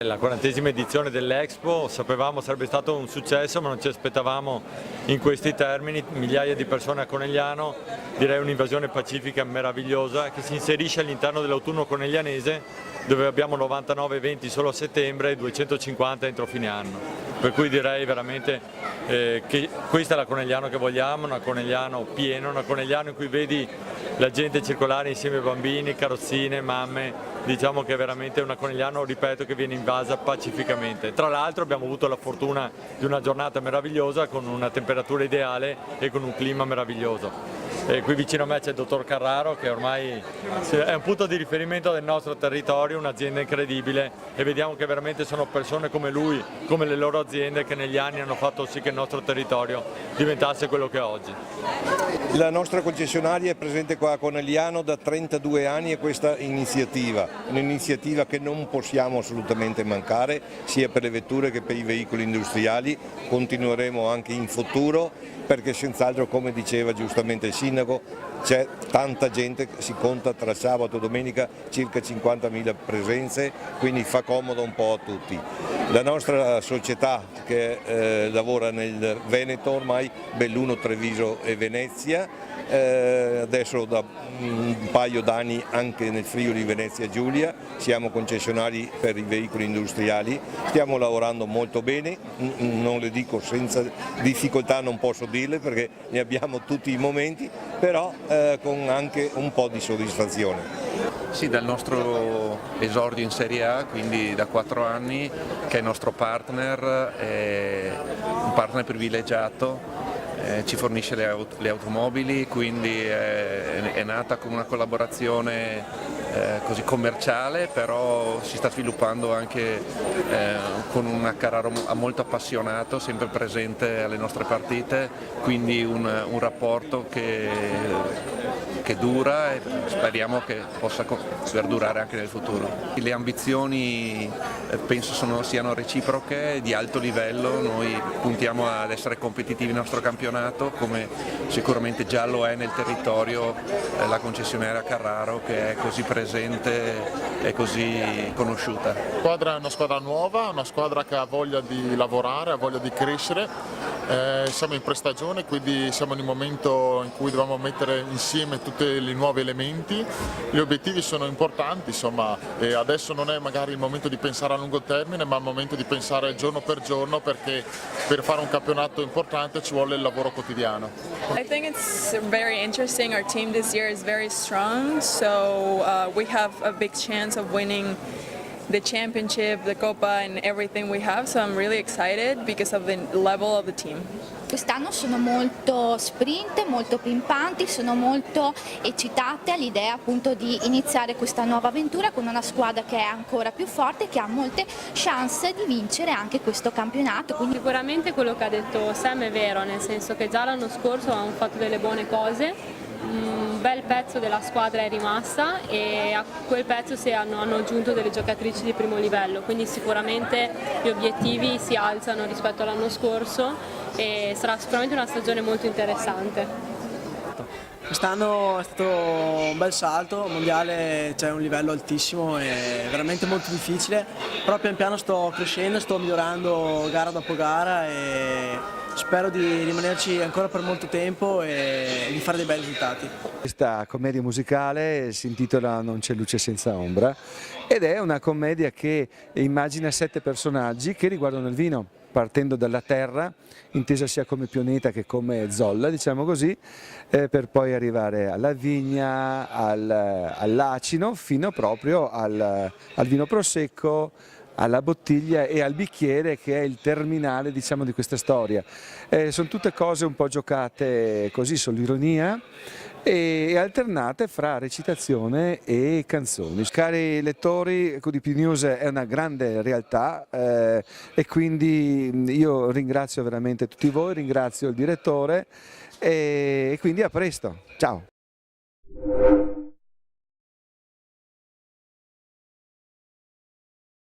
La 40ª edizione dell'Expo sapevamo sarebbe stato un successo, ma non ci aspettavamo in questi termini, migliaia di persone a Conegliano, direi un'invasione pacifica meravigliosa che si inserisce all'interno dell'autunno coneglianese, dove abbiamo 99 eventi solo a settembre e 250 entro fine anno. Per cui direi veramente che questa è la Conegliano che vogliamo, una Conegliano piena, una Conegliano in cui vedi la gente circolare insieme ai bambini, carrozzine, mamme. Diciamo che è veramente una Conegliano, ripeto, che viene invasa pacificamente. Tra l'altro abbiamo avuto la fortuna di una giornata meravigliosa con una temperatura ideale e con un clima meraviglioso. E qui vicino a me c'è il dottor Carraro che ormai è un punto di riferimento del nostro territorio, un'azienda incredibile e vediamo che veramente sono persone come lui, come le loro aziende che negli anni hanno fatto sì che il nostro territorio diventasse quello che è oggi. La nostra concessionaria è presente qua a Conegliano da 32 anni e questa iniziativa, un'iniziativa che non possiamo assolutamente mancare sia per le vetture che per i veicoli industriali, continueremo anche in futuro perché senz'altro, come diceva giustamente il sindaco, c'è tanta gente, si conta tra sabato e domenica circa 50.000 presenze, quindi fa comodo un po' a tutti. La nostra società che lavora nel Veneto ormai, Belluno, Treviso e Venezia, adesso da un paio d'anni anche nel Friuli Venezia Giulia, siamo concessionari per i veicoli industriali, stiamo lavorando molto bene, non le dico senza difficoltà, non posso dirle perché ne abbiamo tutti i momenti, però con anche un po' di soddisfazione. Sì, dal nostro esordio in Serie A, quindi da 4 anni, che è il nostro partner, è un partner privilegiato, ci fornisce le automobili, quindi è nata come una collaborazione così commerciale, però si sta sviluppando anche con un Carraro molto appassionato, sempre presente alle nostre partite, quindi un rapporto che dura e speriamo che possa perdurare anche nel futuro. Le ambizioni penso siano reciproche, di alto livello, noi puntiamo ad essere competitivi nel nostro campionato, come sicuramente già lo è nel territorio la concessionaria Carraro, che è così presente e così conosciuta. La squadra è una squadra nuova, una squadra che ha voglia di lavorare, ha voglia di crescere. Siamo in prestagione, quindi siamo in un momento in cui dobbiamo mettere insieme tutti i nuovi elementi. Gli obiettivi sono importanti, insomma, e adesso non è magari il momento di pensare a lungo termine, ma il momento di pensare giorno per giorno, perché per fare un campionato importante ci vuole il lavoro quotidiano. I think it's very interesting. Our team this year is very strong, so we have a big chance of winning the championship, the Coppa and everything we have, so I'm really excited because of the level of the team. Quest'anno sono molto sprint, molto pimpanti, sono molto eccitate all'idea appunto di iniziare questa nuova avventura con una squadra che è ancora più forte e che ha molte chance di vincere anche questo campionato. Quindi sicuramente quello che ha detto Sam è vero, nel senso che già l'anno scorso hanno fatto delle buone cose, un bel pezzo della squadra è rimasta e a quel pezzo hanno aggiunto delle giocatrici di primo livello, quindi sicuramente gli obiettivi si alzano rispetto all'anno scorso e sarà sicuramente una stagione molto interessante. Quest'anno è stato un bel salto, al mondiale c'è un livello altissimo e veramente molto difficile, però pian piano sto crescendo, sto migliorando gara dopo gara e spero di rimanerci ancora per molto tempo e di fare dei bei risultati. Questa commedia musicale si intitola Non c'è luce senza ombra ed è una commedia che immagina 7 personaggi che riguardano il vino, partendo dalla terra, intesa sia come pianeta che come zolla, diciamo così, per poi arrivare alla vigna, all'acino, fino proprio al vino prosecco, alla bottiglia e al bicchiere, che è il terminale, diciamo, di questa storia. Sono tutte cose un po' giocate così sull'ironia e alternate fra recitazione e canzoni. Cari lettori, QDP News è una grande realtà e quindi io ringrazio veramente tutti voi, ringrazio il direttore e quindi a presto, ciao!